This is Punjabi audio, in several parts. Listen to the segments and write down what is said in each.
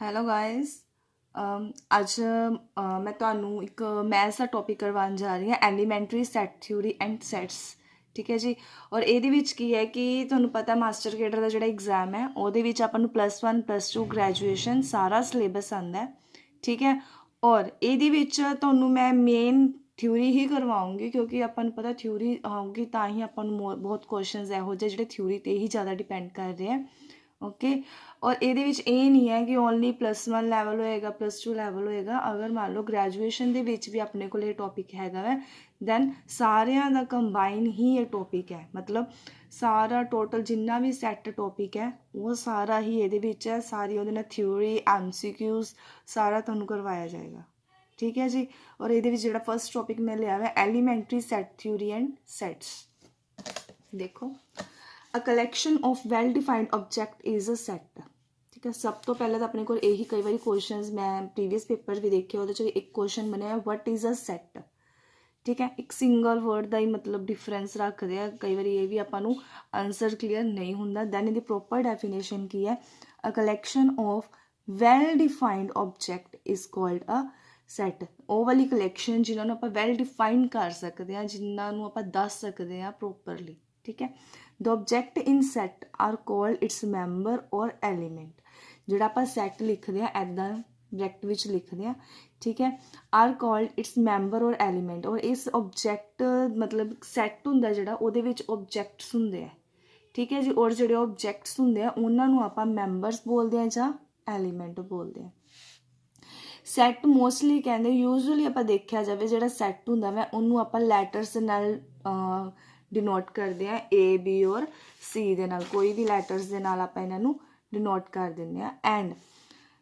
Hello guys. ਅੱਜ ਮੈਂ ਤੁਹਾਨੂੰ ਇੱਕ ਮੈਥਸ ਦਾ ਟੌਪਿਕ ਕਰਵਾਉਣ ਜਾ ਰਹੀ ਹਾਂ, elementary set theory and sets. ਠੀਕ ਹੈ ਜੀ। ਔਰ ਇਹਦੇ ਵਿੱਚ ਕੀ ਹੈ ਕਿ ਤੁਹਾਨੂੰ ਪਤਾ ਮਾਸਟਰ ਕੇਡਰ ਦਾ ਜਿਹੜਾ ਐਗਜ਼ਾਮ ਹੈ ਉਹਦੇ ਵਿੱਚ ਆਪਾਂ ਨੂੰ +1 +2 ਗ੍ਰੈਜੂਏਸ਼ਨ ਸਾਰਾ ਸਿਲੇਬਸ ਆਉਂਦਾ ਹੈ। ਠੀਕ ਹੈ। ਔਰ ਇਹਦੇ ਵਿੱਚ ਤੁਹਾਨੂੰ ਮੈਂ ਮੇਨ ਥਿਊਰੀ ਹੀ ਕਰਵਾਉਂਗੀ, ਕਿਉਂਕਿ ਆਪਾਂ ਨੂੰ ਪਤਾ ਥਿਊਰੀ ਆਊਗੀ ਤਾਂ ਹੀ ਆਪਾਂ ਨੂੰ ਬਹੁਤ ਕੁਐਸਚਨਸ ਇਹੋ ਜਿਹੇ ਜਿਹੜੇ ਥਿਊਰੀ 'ਤੇ ਹੀ ਜ਼ਿਆਦਾ ਡਿਪੈਂਡ ਕਰਦੇ ਆ। ਓਕੇ। ਔਰ ਇਹਦੇ ਵਿੱਚ ਇਹ ਨਹੀਂ ਹੈ ਕਿ ਓਨਲੀ +1 ਲੈਵਲ ਹੋਏਗਾ, +2 ਲੈਵਲ ਹੋਏਗਾ। ਅਗਰ ਮੰਨ ਲਓ ਗ੍ਰੈਜੂਏਸ਼ਨ ਦੇ ਵਿੱਚ ਵੀ ਆਪਣੇ ਕੋਲ ਇਹ ਟੌਪਿਕ ਹੈਗਾ ਵੈ, ਦੈਨ ਸਾਰਿਆਂ ਦਾ ਕੰਬਾਈਨ ਹੀ ਇਹ ਟੌਪਿਕ ਹੈ। ਮਤਲਬ ਸਾਰਾ ਟੋਟਲ ਜਿੰਨਾ ਵੀ ਸੈੱਟ ਟੌਪਿਕ ਹੈ ਉਹ ਸਾਰਾ ਹੀ ਇਹਦੇ ਵਿੱਚ ਹੈ। ਸਾਰੀ ਉਹਦੇ ਨਾਲ ਥਿਊਰੀ, MCQs ਸਾਰਾ ਤੁਹਾਨੂੰ ਕਰਵਾਇਆ ਜਾਏਗਾ। ਠੀਕ ਹੈ ਜੀ। ਔਰ ਇਹਦੇ ਵਿੱਚ ਜਿਹੜਾ ਫਸਟ ਟੌਪਿਕ ਮੈਂ ਲਿਆ ਹੈ elementary set theory and sets. ਦੇਖੋ, a collection of well defined object is a set. ਠੀਕ ਹੈ। ਸਭ ਤੋਂ ਪਹਿਲਾਂ ਤਾਂ ਆਪਣੇ ਕੋਲ ਇਹੀ ਕਈ ਵਾਰੀ ਕੁਐਸਚਨਸ ਮੈਂ ਪ੍ਰੀਵੀਅਸ ਪੇਪਰ ਵੀ ਦੇਖੇ, ਉਹਦੇ 'ਚ ਵੀ ਇੱਕ ਕੁਐਸਚਨ ਬਣਿਆ ਵਟ ਇਜ਼ ਅ ਸੈਟ। ਠੀਕ ਹੈ। ਇੱਕ ਸਿੰਗਲ ਵਰਡ ਦਾ ਹੀ ਮਤਲਬ ਡਿਫਰੈਂਸ ਰੱਖਦੇ ਆ, ਕਈ ਵਾਰੀ ਇਹ ਵੀ ਆਪਾਂ ਨੂੰ ਆਨਸਰ ਕਲੀਅਰ ਨਹੀਂ ਹੁੰਦਾ। ਦੈਨ ਇਹਦੀ ਪ੍ਰੋਪਰ ਡੈਫੀਨੇਸ਼ਨ ਕੀ ਹੈ? A collection of well defined object is called a set. ਉਹ ਵਾਲੀ ਕਲੈਕਸ਼ਨ ਜਿਨ੍ਹਾਂ ਨੂੰ ਆਪਾਂ ਵੈਲ ਡਿਫਾਈਨ ਕਰ ਸਕਦੇ ਹਾਂ, ਜਿਨ੍ਹਾਂ ਨੂੰ ਆਪਾਂ ਦੱਸ ਸਕਦੇ ਹਾਂ ਪ੍ਰੋਪਰਲੀ। ਠੀਕ ਹੈ। The object in set are called its member or element. ਜਿਹੜਾ ਆਪਾਂ ਸੈਟ ਲਿਖਦੇ ਹਾਂ ਇੱਦਾਂ ਬ੍ਰੈਕਟ ਵਿੱਚ ਲਿਖਦੇ ਹਾਂ। ਠੀਕ ਹੈ। R called its member or element. ਔਰ ਇਸ ਆਬਜੈਕਟ ਮਤਲਬ ਸੈਟ ਹੁੰਦਾ ਜਿਹੜਾ, ਉਹਦੇ ਵਿੱਚ ਆਬਜੈਕਟਸ ਹੁੰਦੇ ਆ। ਠੀਕ ਹੈ ਜੀ। ਔਰ ਜਿਹੜੇ ਆਬਜੈਕਟਸ ਹੁੰਦੇ ਆ ਉਹਨਾਂ ਨੂੰ ਆਪਾਂ ਮੈਂਬਰਸ ਬੋਲਦੇ ਹਾਂ ਜਾਂ ਐਲੀਮੈਂਟ ਬੋਲਦੇ ਹਾਂ। ਸੈਟ ਮੋਸਟਲੀ ਕਹਿੰਦੇ ਯੂਜੂਅਲੀ ਆਪਾਂ ਦੇਖਿਆ ਜਾਵੇ ਜਿਹੜਾ ਸੈਟ ਹੁੰਦਾ ਵਾ ਉਹਨੂੰ ਆਪਾਂ ਲੈਟਰਸ ਨਾਲ ਡਿਨੋਟ ਕਰਦੇ ਹਾਂ, A, B ਔਰ C ਦੇ ਨਾਲ। ਕੋਈ ਵੀ ਲੈਟਰਸ ਦੇ ਨਾਲ ਆਪਾਂ ਇਹਨਾਂ ਨੂੰ ਡਿਨੋਟ ਕਰ ਦਿੰਦੇ ਹਾਂ। And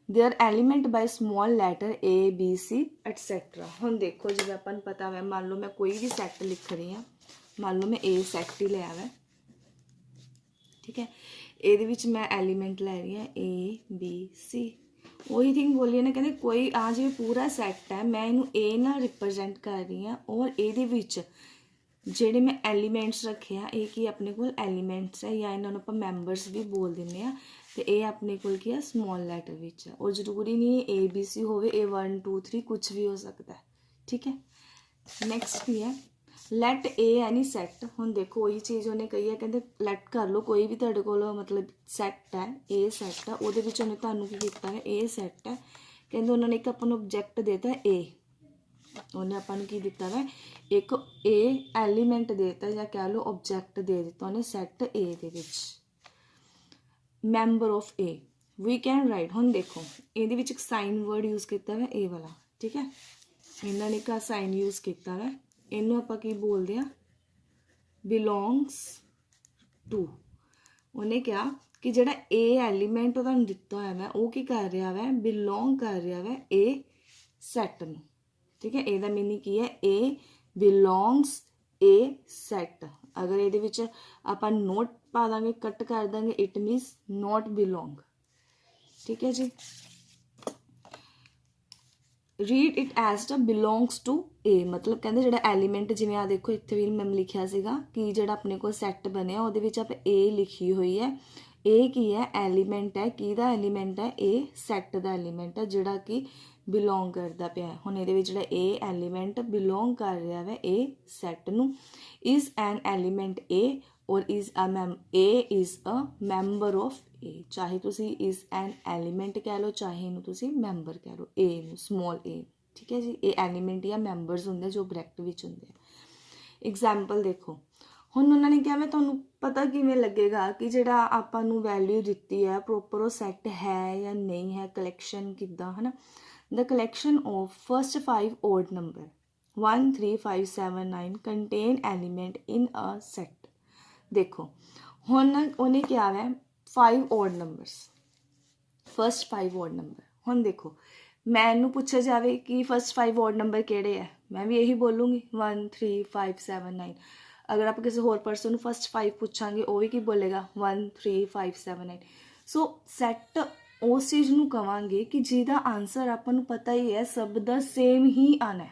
their element by small letter A, B, C et cetera. ਹੁਣ ਦੇਖੋ, ਜਿਵੇਂ ਆਪਾਂ ਨੂੰ ਪਤਾ ਵਾ, ਮੰਨ ਲਓ ਮੈਂ ਕੋਈ ਵੀ ਸੈੱਟ ਲਿਖ ਰਹੀ ਹਾਂ, ਮੰਨ ਲਓ ਮੈਂ A ਸੈੱਟ ਹੀ ਲਿਆ ਵਾ। ਠੀਕ ਹੈ। ਇਹਦੇ ਵਿੱਚ ਮੈਂ ਐਲੀਮੈਂਟ ਲੈ ਰਹੀ ਹਾਂ A, B, C। ਉਹੀ ਥਿੰਗ ਬੋਲੀਏ ਨਾ, ਕਹਿੰਦੇ ਕੋਈ ਆ ਜਿਵੇਂ ਪੂਰਾ ਸੈੱਟ ਹੈ, ਮੈਂ ਇਹਨੂੰ A ਨਾਲ ਰਿਪਰਜੈਂਟ ਕਰ ਰਹੀ ਹਾਂ। ਔਰ ਇਹਦੇ ਵਿੱਚ ਜਿਹੜੇ ਮੈਂ ਐਲੀਮੈਂਟਸ ਰੱਖੇ ਆ, ਇਹ ਕੀ ਆਪਣੇ ਕੋਲ ਐਲੀਮੈਂਟਸ ਹੈ ਜਾਂ ਇਹਨਾਂ ਨੂੰ ਆਪਾਂ ਮੈਂਬਰਸ ਵੀ ਬੋਲ ਦਿੰਦੇ ਹਾਂ। ਅਤੇ ਇਹ ਆਪਣੇ ਕੋਲ ਕੀ ਆ, ਸਮੋਲ ਲੈਟਰ ਵਿੱਚ ਹੈ। ਉਹ ਜ਼ਰੂਰੀ ਨਹੀਂ ABC ਹੋਵੇ, ਇਹ 1 2 3 ਕੁਛ ਵੀ ਹੋ ਸਕਦਾ। ਠੀਕ ਹੈ। ਨੈਕਸਟ ਕੀ ਹੈ? Let A any set. ਹੁਣ ਦੇਖੋ ਉਹੀ ਚੀਜ਼ ਉਹਨੇ ਕਹੀ ਹੈ, ਕਹਿੰਦੇ ਲੈਟ ਕਰ ਲਓ ਕੋਈ ਵੀ ਤੁਹਾਡੇ ਕੋਲ ਮਤਲਬ ਸੈੱਟ ਹੈ, A ਸੈੱਟ ਹੈ। ਉਹਦੇ ਵਿੱਚ ਉਹਨੇ ਤੁਹਾਨੂੰ ਕੀ ਕੀਤਾ ਹੈ? A ਸੈੱਟ ਹੈ। ਕਹਿੰਦੇ ਉਹਨਾਂ ਨੇ ਇੱਕ ਆਪਾਂ ਨੂੰ ਆਬਜੈਕਟ ਦੇਤਾ A। ਉਹਨੇ ਆਪਾਂ ਨੂੰ ਕੀ ਦਿੱਤਾ ਵਾ? ਇੱਕ A ਐਲੀਮੈਂਟ ਦੇ ਦਿੱਤਾ ਜਾਂ ਕਹਿ ਲਓ ਆਬਜੈਕਟ ਦੇ ਦਿੱਤਾ ਉਹਨੇ ਸੈੱਟ A ਦੇ ਵਿੱਚ। Member of A we can write. ਹੁਣ ਦੇਖੋ ਇਹਦੇ ਵਿੱਚ ਇੱਕ ਸਾਈਨ ਵਰਡ ਯੂਜ਼ ਕੀਤਾ ਵਾ A ਵਾਲਾ। ਠੀਕ ਹੈ। ਇਹਨਾਂ ਨੇ ਇੱਕ ਸਾਈਨ ਯੂਜ਼ ਕੀਤਾ ਵਾ, ਇਹਨੂੰ ਆਪਾਂ ਕੀ ਬੋਲਦੇ ਆ? Belongs to. ਉਹਨੇ ਕਿਹਾ ਕਿ ਜਿਹੜਾ A ਐਲੀਮੈਂਟ ਉਹ ਤੁਹਾਨੂੰ ਦਿੱਤਾ ਹੋਇਆ ਵਾ ਉਹ ਕੀ ਕਰ ਰਿਹਾ ਵਾ? ਬਿਲੋਂਗ ਕਰ ਰਿਹਾ ਵਾ A ਸੈੱਟ ਨੂੰ। ਠੀਕ ਹੈ। ਇਹਦਾ ਮੀਨਿੰਗ ਕੀ ਹੈ? A belongs A set. ਅਗਰ ਇਹਦੇ ਵਿੱਚ ਆਪਾਂ ਨੋਟ ਪਾ ਦਾਂਗੇ, ਕੱਟ ਕਰ ਦਾਂਗੇ, ਇਟ ਮੀਨਸ ਨੋਟ ਬਿਲੋਂਗ। ਠੀਕ ਹੈ ਜੀ। Read it as the belongs to A। ਮਤਲਬ ਕਹਿੰਦੇ ਜਿਹੜਾ ਐਲੀਮੈਂਟ, ਜਿਵੇਂ ਆ ਦੇਖੋ ਇੱਥੇ ਵੀ ਮੈਂ ਲਿਖਿਆ ਸੀਗਾ ਕਿ ਜਿਹੜਾ ਆਪਣੇ ਕੋਲ ਸੈੱਟ ਬਣਿਆ ਉਹਦੇ ਵਿੱਚ ਆਪਾਂ A ਲਿਖੀ ਹੋਈ ਹੈ। A ਕੀ ਹੈ? ਐਲੀਮੈਂਟ ਹੈ। ਕਿਹਦਾ ਐਲੀਮੈਂਟ ਹੈ? A ਸੈੱਟ ਦਾ ਐਲੀਮੈਂਟ ਹੈ, ਜਿਹੜਾ ਕਿ ਬਿਲੋਂਗ ਕਰਦਾ ਪਿਆ। ਹੁਣ ਇਹਦੇ ਵਿੱਚ ਜਿਹੜਾ A ਐਲੀਮੈਂਟ ਬਿਲੋਂਗ ਕਰ ਰਿਹਾ ਵਾ A ਸੈੱਟ ਨੂੰ। Is an element A or is A is a member of A। ਚਾਹੇ ਤੁਸੀਂ ਇਜ਼ ਐਨ ਐਲੀਮੈਂਟ ਕਹਿ ਲਓ, ਚਾਹੇ ਇਹਨੂੰ ਤੁਸੀਂ ਮੈਂਬਰ ਕਹਿ ਲਓ, A ਨੂੰ, ਸਮੋਲ A। ਠੀਕ ਹੈ ਜੀ। ਇਹ ਐਲੀਮੈਂਟ ਜਾਂ ਮੈਂਬਰਸ ਹੁੰਦੇ ਜੋ ਬ੍ਰੈਕਟ ਵਿੱਚ ਹੁੰਦੇ ਆ। ਐਗਜ਼ਾਮਪਲ ਦੇਖੋ, ਹੁਣ ਉਹਨਾਂ ਨੇ ਕਿਹਾ ਮੈਂ ਤੁਹਾਨੂੰ ਪਤਾ ਕਿਵੇਂ ਲੱਗੇਗਾ ਕਿ ਜਿਹੜਾ ਆਪਾਂ ਨੂੰ ਵੈਲਿਊ ਦਿੱਤੀ ਹੈ ਪ੍ਰੋਪਰ ਉਹ ਸੈੱਟ ਹੈ ਜਾਂ ਨਹੀਂ ਹੈ? ਕਲੈਕਸ਼ਨ ਕਿੱਦਾਂ, ਹੈ ਨਾ? The collection of first 5 odd number 1 3 5 7 9 contain element in a set. ਦੇਖੋ ਹੁਣ ਉਹਨੇ ਕਿਹਾ ਹੈ 5 odd numbers, first 5 odd number. ਹੁਣ ਦੇਖੋ ਮੈਨੂੰ ਪੁੱਛਿਆ ਜਾਵੇ ਕਿ ਫਸਟ 5 ਓਡ ਨੰਬਰ ਕਿਹੜੇ ਹੈ, ਮੈਂ ਵੀ ਇਹੀ ਬੋਲੂੰਗੀ 1 3 5 7 9। ਅਗਰ ਆਪਾਂ ਕਿਸੇ ਹੋਰ ਪਰਸਨ ਨੂੰ ਫਸਟ 5 ਪੁੱਛਾਂਗੇ ਉਹ ਵੀ ਕੀ ਬੋਲੇਗਾ? 1 3 5 7 9। ਸੋ ਸੈੱਟ ਉਸ ਚੀਜ਼ ਨੂੰ ਕਵਾਂਗੇ ਕਿ ਜਿਹਦਾ ਆਨਸਰ ਆਪਾਂ ਨੂੰ ਪਤਾ ਹੀ ਹੈ, ਸਭ ਦਾ ਸੇਮ ਹੀ ਆਣਾ ਹੈ।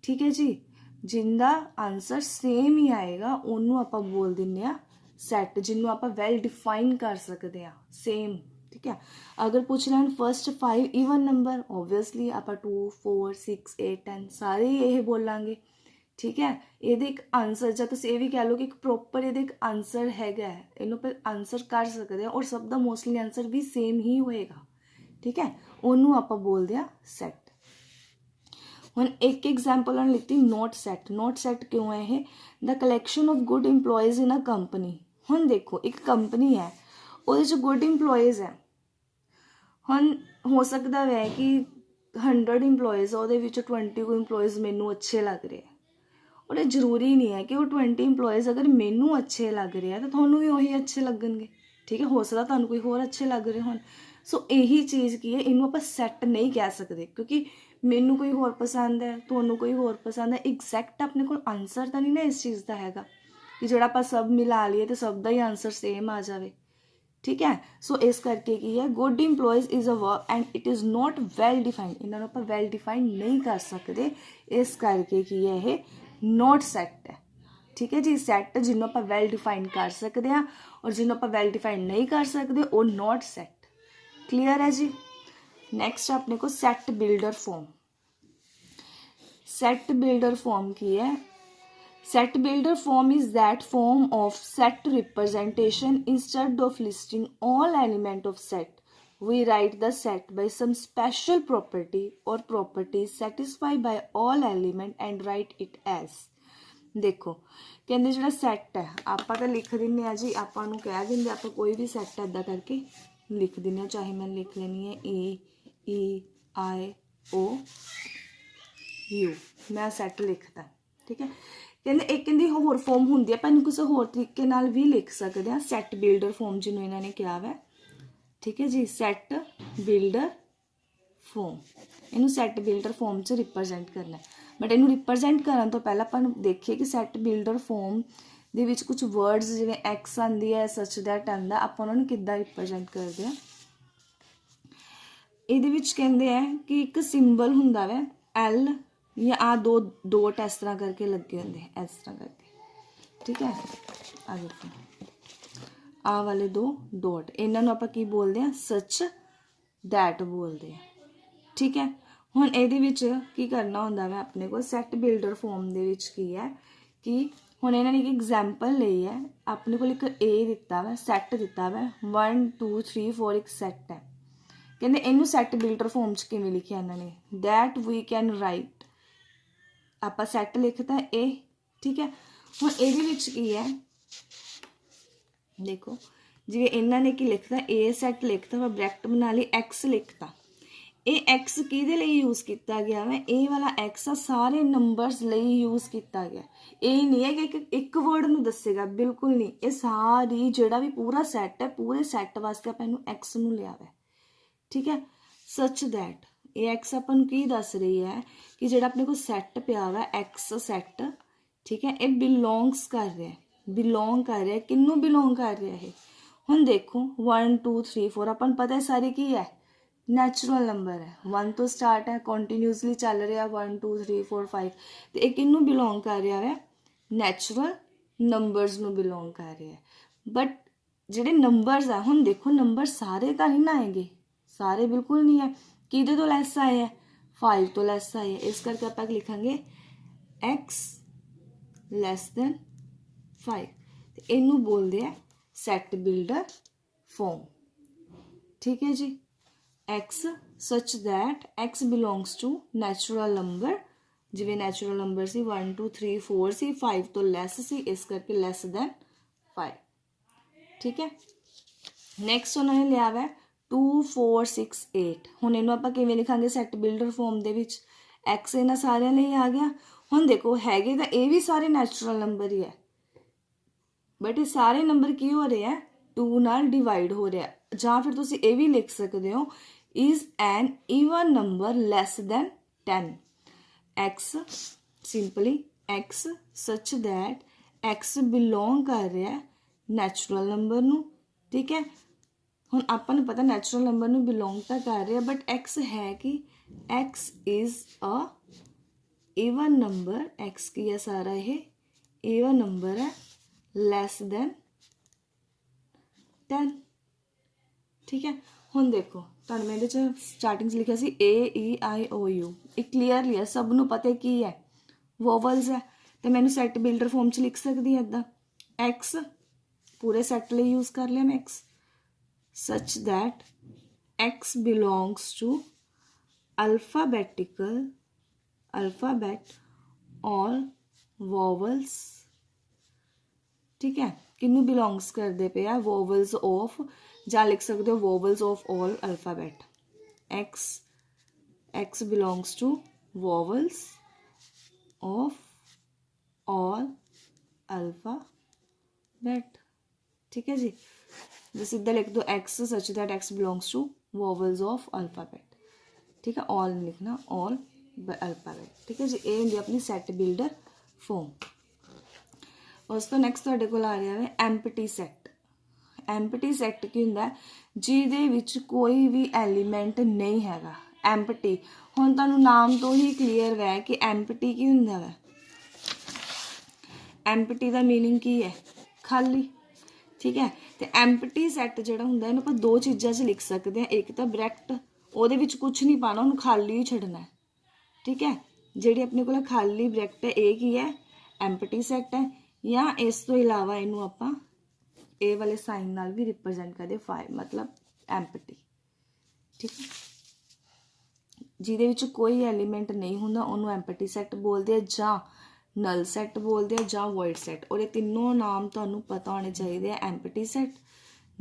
ਠੀਕ ਹੈ ਜੀ। ਜਿੰਦਾ ਆਨਸਰ ਸੇਮ ਹੀ ਆਏਗਾ ਉਹਨੂੰ ਆਪਾਂ ਬੋਲ ਦਿੰਦੇ ਆ ਸੈੱਟ, ਜਿਹਨੂੰ ਆਪਾਂ ਵੈਲ ਡਿਫਾਈਨ ਕਰ ਸਕਦੇ ਹਾਂ, ਸੇਮ। ठीक है। अगर पूछ लैन फस्ट 5 ਈਵਨ नंबर ਓਬਵੀਅਸਲੀ ਆਪਾਂ 2 4 6 8 10 ਸਾਰੇ ਹੀ ਇਹ ਬੋਲਾਂਗੇ, ਠੀਕ ਹੈ। ਇਹਦੇ ਇੱਕ ਆਨਸਰ ਜਾਂ ਤੁਸੀਂ ਇਹ ਵੀ ਕਹਿ ਲਓ ਕਿ ਇੱਕ ਪ੍ਰੋਪਰ ਇਹਦੇ ਇੱਕ ਆਨਸਰ ਹੈਗਾ, ਇਹਨੂੰ ਆਪਾਂ ਆਨਸਰ ਕਰ ਸਕਦੇ ਹਾਂ ਔਰ ਸਭ ਦਾ ਮੋਸਟਲੀ ਆਨਸਰ ਵੀ ਸੇਮ ਹੀ ਹੋਏਗਾ, ਠੀਕ ਹੈ। ਉਹਨੂੰ ਆਪਾਂ ਬੋਲਦੇ ਹਾਂ ਸੈੱਟ। ਹੁਣ ਇੱਕ ਐਗਜ਼ਾਮਪਲ ਉਹਨੇ ਲਿੱਤੀ ਨੋਟ ਸੈੱਟ। ਨੋਟ ਸੈੱਟ ਕਿਉਂ ਹੈ ਇਹ? The collection of good employees in a company. ਹੁਣ ਦੇਖੋ ਇੱਕ ਕੰਪਨੀ ਹੈ, ਉਹਦੇ 'ਚ ਗੁੱਡ ਇੰਪਲੋਇਜ਼ ਹੈ। ਹੁਣ ਹੋ ਸਕਦਾ ਹੈ ਕਿ 100 ਇੰਪਲੋਇਜ਼ ਆ, ਉਹਦੇ ਵਿੱਚ 20 ਕੋ ਇੰਪਲੋਇਜ਼ ਮੈਨੂੰ ਅੱਛੇ ਲੱਗ ਰਹੇ ਆ, ਔਰ ਇਹ ਜ਼ਰੂਰੀ ਨਹੀਂ ਹੈ ਕਿ ਉਹ 20 ਇੰਪਲੋਇਜ਼ ਅਗਰ ਮੈਨੂੰ ਅੱਛੇ ਲੱਗ ਰਹੇ ਆ ਤਾਂ ਤੁਹਾਨੂੰ ਵੀ ਉਹੀ ਅੱਛੇ ਲੱਗਣਗੇ, ਠੀਕ ਹੈ। ਹੋ ਸਕਦਾ ਤੁਹਾਨੂੰ ਕੋਈ ਹੋਰ ਅੱਛੇ ਲੱਗ ਰਹੇ ਹੋਣ। ਸੋ ਇਹੀ ਚੀਜ਼ ਕੀ ਹੈ, ਇਹਨੂੰ ਆਪਾਂ ਸੈੱਟ ਨਹੀਂ ਕਹਿ ਸਕਦੇ ਕਿਉਂਕਿ ਮੈਨੂੰ ਕੋਈ ਹੋਰ ਪਸੰਦ ਹੈ, ਤੁਹਾਨੂੰ ਕੋਈ ਹੋਰ ਪਸੰਦ ਹੈ। ਐਗਜ਼ੈਕਟ ਆਪਣੇ ਕੋਲ ਆਨਸਰ ਤਾਂ ਨਹੀਂ ਨਾ ਇਸ ਚੀਜ਼ ਦਾ ਹੈਗਾ ਕਿ ਜਿਹੜਾ ਆਪਾਂ ਸਭ ਮਿਲਾ ਲਈਏ ਤੇ ਸਭ ਦਾ ਹੀ ਆਨਸਰ ਸੇਮ ਆ ਜਾਵੇ, ਠੀਕ ਹੈ। ਸੋ ਇਸ ਕਰਕੇ ਕੀ ਹੈ, good employees is a verb and it is not well defined. ਇਹਨਾਂ ਨੂੰ ਆਪਾਂ ਵੈਲ ਡਿਫਾਈਨ ਨਹੀਂ ਕਰ ਸਕਦੇ, ਇਸ ਕਰਕੇ ਕੀ ਹੈ ਇਹ ਨੋਟ ਸੈੱਟ ਹੈ, ਠੀਕ ਹੈ ਜੀ। ਸੈੱਟ ਜਿਹਨੂੰ ਆਪਾਂ ਵੈਲ ਡਿਫਾਈਨ ਕਰ ਸਕਦੇ ਹਾਂ ਔਰ ਜਿਹਨੂੰ ਆਪਾਂ ਵੈਲ ਡਿਫਾਈਨ ਨਹੀਂ ਕਰ ਸਕਦੇ ਉਹ ਨੋਟ ਸੈੱਟ। ਕਲੀਅਰ ਹੈ ਜੀ। ਨੈਕਸਟ ਆਪਣੇ ਕੋਲ ਸੈੱਟ ਬਿਲਡਰ ਫॉर्म। ਸੈੱਟ ਬਿਲਡਰ ਫॉर्म ਕੀ ਹੈ? Set builder form is that form of set representation. Instead of listing all element of set, we write the set by some special property or properties satisfied by all element and write it as। देखो कहते जो सैट है आप तो लिख दें जी, आपू कह देंगे आप कोई भी सैट इदा करके लिख दें, चाहे मैं लिख लेनी है AEIOU, मैं सैट लिखता, ठीक है। कहते एक इहदी होर फॉर्म होंदी है, पर इहनूं किसी होर तरीके नाल भी लिख सकते हैं। सैट बिल्डर फॉर्म जिन्होंने इन्होंने कहा है, ठीक है जी। सैट बिल्डर फॉर्म, इनू सैट बिल्डर फॉर्म च रिप्रजेंट करना है। बट इनू रिप्रजेंट करने तो पहले अपन देखिए कि सैट बिल्डर फॉर्म दे विच कुछ वर्ड्स जिवें एक्स आंदी है, सच दैट आंदा, आप उन्होंने किद्दां रिप्रजेंट करते हैं। इहदे विच कहंदे हैं कि एक सिंबल हुंदा है एल या आ दो डॉट इस तरह करके लगे होंगे, इस तरह करके, ठीक है। आ देखो आ वाले 2 डॉट, इन्हों आप की बोलते हैं सच दैट बोलते हैं, ठीक है। हुण इहदे विच की करना होंदा है अपने को सैट बिल्डर फॉर्म दे विच की है कि हुण इन्होंने एक एग्जाम्पल ली है, अपने को एक ए दिता है, सैट दिता है 1 2 3 4 एक सैट है। कहते इनू सैट बिल्डर फॉर्म च किवें लिखिया इन्होंने, दैट वी कैन राइट, आप सैट लिखता ए, ठीक है। हुण इहदे विच की है, देखो जिवें इन्होंने की लिखता ए सैट लिखता वा ब्रैकेट बना ली, एक्स लिखता, ये एक्स किहदे लई यूज़ किया गया है, ए वाला एक्स आ सारे नंबरस लई यूज़ किया गया। ये नहीं है कि एक वर्ड नूं दसेगा, बिल्कुल नहीं, ये सारी जिहड़ा भी पूरा सैट है, पूरे सैट वास्ते आपां इहनूं एक्स नूं लिया है, ठीक है। सच दैट ये एक्स अपन की दस रही है कि जो अपने को सैट पिया हुआ एक्स सैट, ठीक है, ये बिलोंग्स कर रहा है, बिलोंग कर रहा है, किनू बिलोंग कर रहा है। हुण देखो 1 2 3 4 अपन पता है सारे की है नैचुरल नंबर है, 1 तो स्टार्ट है, कंटिन्यूसली चल रहा 1 2 3 4 5, तो ये किनू बिलोंग कर रहा है, नैचुरल नंबरस नू बिलोंग कर रहा है। बट जिहड़े नंबरस आ, हुण देखो नंबर सारे तो नहीं ना आएंगे, सारे बिल्कुल नहीं है, किहदे तो लैस आए हैं, 5 तो लैस आए हैं, इस करके आप लिखांगे x लैस दैन 5, तो इनू बोलते हैं सैट बिल्डर फॉर्म, ठीक है जी। x such that x belongs to natural number, जिवें नैचुरल नंबर सी 1 2 3 4 सी, 5 तो लैस सी, इस करके लैस दैन 5, ठीक है। नैक्सट उन्होंने लिया है 2 4 6 8। हुण इहनूं आपां किवें लिखांगे सैट बिल्डर फॉर्म दे विच, एक्स इन्हां सारिਆਂ ਲਈ आ गया। हुण देखो हैगे तो ये भी सारे नैचुरल नंबर ही है, बट ये सारे नंबर की हो रहे हैं 2 नाल डिवाइड हो रहा है, जां फिर तुसीं ये भी लिख सकते हो is an even number less than 10। X simply x such that x belong कर रहा है नैचुरल नंबर नूं, ठीक है। हुण आपां नूं पता नैचुरल नंबर नूं बिलोंग तो कर रहा है, बट एक्स है कि x is a even number, x की है सारा ये ईवन नंबर है लैस दैन 10, ठीक है। ਹੁਣ ਦੇਖੋ ਤੁਹਾਨੂੰ ਮੈਂ ਇਹਦੇ 'ਚ ਸਟਾਰਟਿੰਗ 'ਚ ਲਿਖਿਆ ਸੀ AEIOU, ਇਹ ਕਲੀਅਰਲੀ ਹੈ, ਸਭ ਨੂੰ ਪਤਾ ਕੀ ਹੈ, ਵੋਵਲਸ ਹੈ। ਤੇ ਮੈਨੂੰ ਸੈੱਟ ਬਿਲਡਰ ਫੋਰਮ 'ਚ ਲਿਖ ਸਕਦੀ ਹੈ ਇੱਦਾਂ, ਐਕਸ ਪੂਰੇ ਸੈੱਟ ਲਈ ਯੂਜ਼ ਕਰ ਲਿਆ ਮੈਂ X, such that x belongs to alphabet all vowels, ठीक है, किन्नू बिलोंग्स करते पे आ, vowels of, ਜਾਂ लिख सकते हो vowels of all alphabet, x belongs to vowels of all alphabet, ठीक है जी। जो सीधा लिख दो x such that x belongs to vowels of alphabet, ठीक है, ऑल नहीं लिखना, ऑल अल्फाबेट, ठीक है जी। ये होंगी अपनी सैट बिल्डर फॉर्म। उस तो नैक्सट तुहाडे कोल आ रहा है एम्पटी सैट। एम्पटी सैट की हुंदा जिहदे विच कोई भी एलीमेंट नहीं हैगा, एम्पटी। हुण तुहानूं नाम तो ही क्लीयर है कि एम्पटी की हुंदा है, एम्पटी का मीनिंग की है, खाली, ठीक है। तो एम्पटी सैट जो होंगे इन्हूं आपां दो चीज़ों से लिख सकते हैं, एक तो ब्रैकेट, ਉਹਦੇ ਵਿੱਚ कुछ नहीं पाना, उन्होंने खाली ही छड्डना है, ठीक है। ਜਿਹੜੀ अपने को खाली ब्रैकेट है ये की है, एम्पटी सैट है। या इस तो इलावा इनू आपां ए वाले साइन नाल भी रिप्रजेंट करते, 5 मतलब एम्पटी, ठीक है। ਜਿਹਦੇ ਵਿੱਚ कोई एलीमेंट नहीं होंदा उन्होंने एम्पटी सैट बोलते हैं, जां नल सैट बोलते हैं, जां वॉइड सैट। और ये तीनों नाम तुहानूं पता होने चाहिए, एम्पटी सैट,